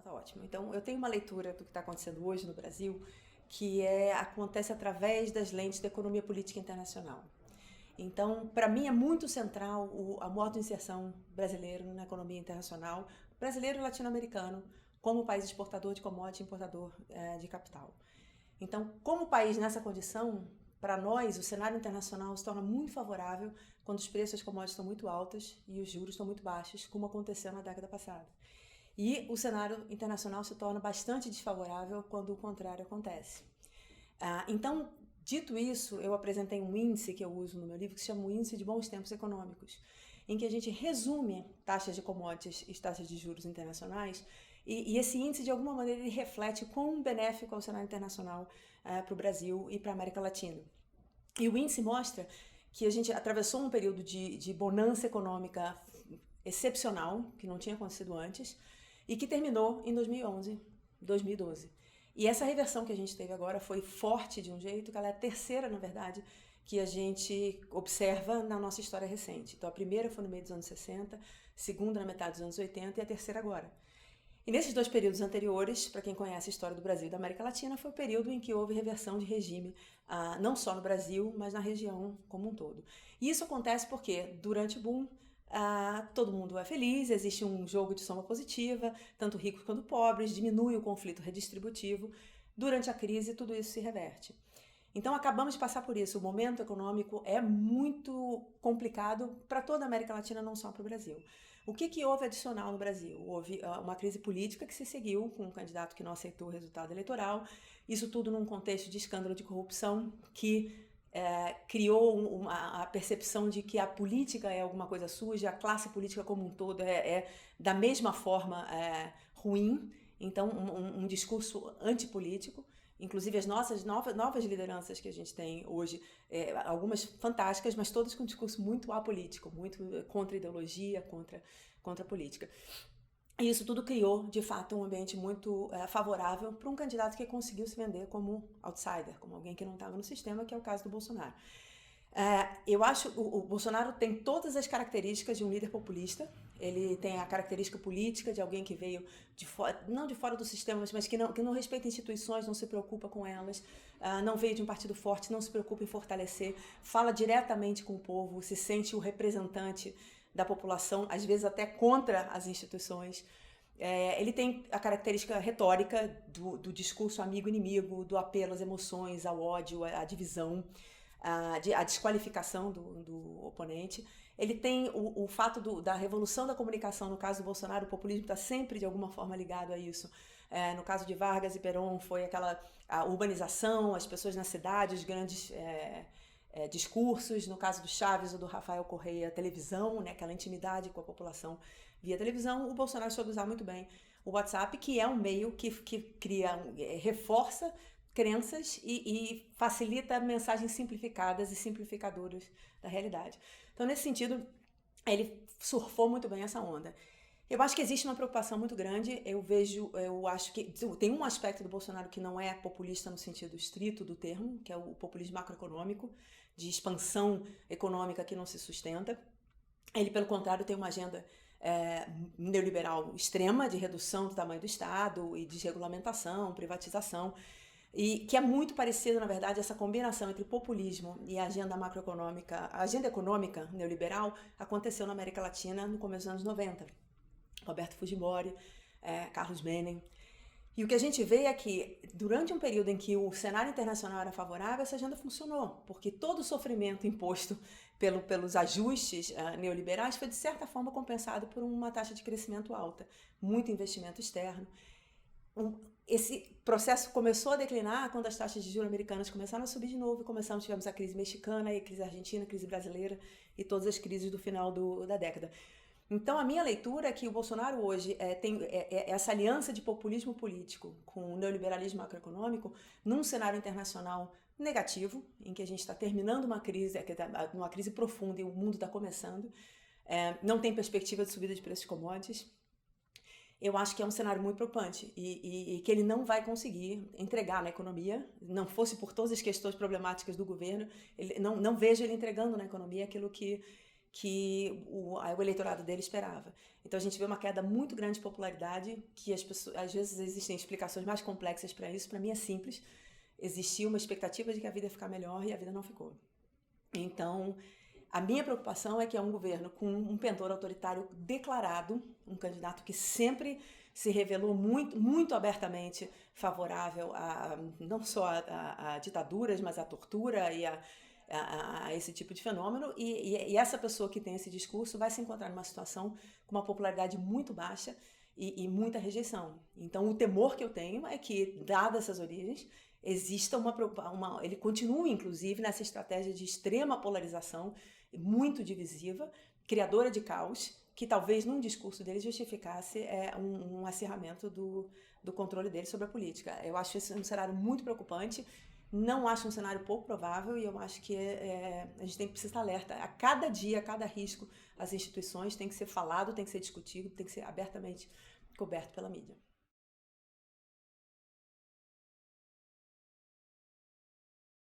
tá ótimo. Então, eu tenho uma leitura do que está acontecendo hoje no Brasil que acontece através das lentes da economia política internacional. Então, para mim é muito central a modo-inserção brasileiro na economia internacional, brasileiro e latino-americano, como país exportador de commodity, importador de capital. Então, como país nessa condição, para nós, o cenário internacional se torna muito favorável quando os preços das commodities estão muito altos e os juros estão muito baixos, como aconteceu na década passada. E o cenário internacional se torna bastante desfavorável quando o contrário acontece. Então, dito isso, eu apresentei um índice que eu uso no meu livro que se chama o Índice de Bons Tempos Econômicos, em que a gente resume taxas de commodities e taxas de juros internacionais, e esse índice, de alguma maneira, ele reflete quão benéfico é o cenário internacional para o Brasil e para a América Latina. E o índice mostra que a gente atravessou um período de bonança econômica excepcional, que não tinha acontecido antes, e que terminou em 2011, 2012. E essa reversão que a gente teve agora foi forte de um jeito que ela é a terceira, na verdade, que a gente observa na nossa história recente. Então, a primeira foi no meio dos anos 60, a segunda na metade dos anos 80 e a terceira agora. E nesses dois períodos anteriores, para quem conhece a história do Brasil e da América Latina, foi o período em que houve reversão de regime, não só no Brasil, mas na região como um todo. E isso acontece porque, durante o boom, todo mundo é feliz, existe um jogo de soma positiva, tanto ricos quanto pobres, diminui o conflito redistributivo. Durante a crise, tudo isso se reverte. Então, acabamos de passar por isso. O momento econômico é muito complicado para toda a América Latina, não só para o Brasil. O que houve adicional no Brasil? Houve uma crise política que se seguiu com um candidato que não aceitou o resultado eleitoral. Isso tudo num contexto de escândalo de corrupção que criou a percepção de que a política é alguma coisa suja, a classe política como um todo é da mesma forma ruim. Então, um discurso antipolítico. Inclusive as nossas novas lideranças que a gente tem hoje, algumas fantásticas, mas todas com um discurso muito apolítico, muito contra ideologia, contra política. E isso tudo criou, de fato, um ambiente muito favorável para um candidato que conseguiu se vender como outsider, como alguém que não estava no sistema, que é o caso do Bolsonaro. Eu acho que o Bolsonaro tem todas as características de um líder populista. Ele tem a característica política de alguém que veio de fora, não de fora do sistema, mas que não respeita instituições, não se preocupa com elas, não veio de um partido forte, não se preocupa em fortalecer, fala diretamente com o povo, se sente o representante da população, às vezes até contra as instituições. Ele tem a característica retórica do discurso amigo-inimigo, do apelo às emoções, ao ódio, à divisão, a desqualificação do oponente. Ele tem o fato da revolução da comunicação. No caso do Bolsonaro, o populismo está sempre de alguma forma ligado a isso. No caso de Vargas e Perón, foi a urbanização, as pessoas na cidade, os grandes discursos. No caso do Chaves ou do Rafael Correia, a televisão, né, aquela intimidade com a população via televisão. O Bolsonaro soube usar muito bem o WhatsApp, que é um meio que reforça crenças e facilita mensagens simplificadas e simplificadoras da realidade. Então, nesse sentido, ele surfou muito bem essa onda. Eu acho que existe uma preocupação muito grande. Eu acho que tem um aspecto do Bolsonaro que não é populista no sentido estrito do termo, que é o populismo macroeconômico, de expansão econômica que não se sustenta. Ele, pelo contrário, tem uma agenda neoliberal extrema de redução do tamanho do Estado e desregulamentação, privatização, e que é muito parecido, na verdade, essa combinação entre populismo e a agenda macroeconômica. A agenda econômica neoliberal aconteceu na América Latina no começo dos anos 90. Roberto Fujimori, Carlos Menem. E o que a gente vê é que, durante um período em que o cenário internacional era favorável, essa agenda funcionou, porque todo o sofrimento imposto pelos ajustes neoliberais foi, de certa forma, compensado por uma taxa de crescimento alta, muito investimento externo. Esse processo começou a declinar quando as taxas de juros americanas começaram a subir de novo e tivemos a crise mexicana, a crise argentina, a crise brasileira e todas as crises do final da década. Então, a minha leitura é que o Bolsonaro hoje tem essa aliança de populismo político com o neoliberalismo macroeconômico num cenário internacional negativo, em que a gente está terminando uma crise profunda e o mundo está começando, não tem perspectiva de subida de preços de commodities. Eu acho que é um cenário muito preocupante e que ele não vai conseguir entregar na economia, não fosse por todas as questões problemáticas do governo, não vejo ele entregando na economia aquilo que que o eleitorado dele esperava. Então a gente vê uma queda muito grande de popularidade, que as pessoas, às vezes existem explicações mais complexas para isso. Para mim é simples. Existia uma expectativa de que a vida ia ficar melhor e a vida não ficou. Então, a minha preocupação é que é um governo com um pentor autoritário declarado, um candidato que sempre se revelou muito abertamente favorável não só a ditaduras, mas à tortura e a esse tipo de fenômeno, e essa pessoa que tem esse discurso vai se encontrar numa situação com uma popularidade muito baixa e muita rejeição. Então, o temor que eu tenho é que, dadas essas origens, exista ele continua, inclusive, nessa estratégia de extrema polarização, muito divisiva, criadora de caos, que talvez num discurso dele justificasse um acirramento do controle dele sobre a política. Eu acho esse um cenário muito preocupante, não acho um cenário pouco provável, e eu acho que a gente precisa estar alerta. A cada dia, a cada risco, as instituições têm que ser falado, tem que ser discutido, tem que ser abertamente coberto pela mídia.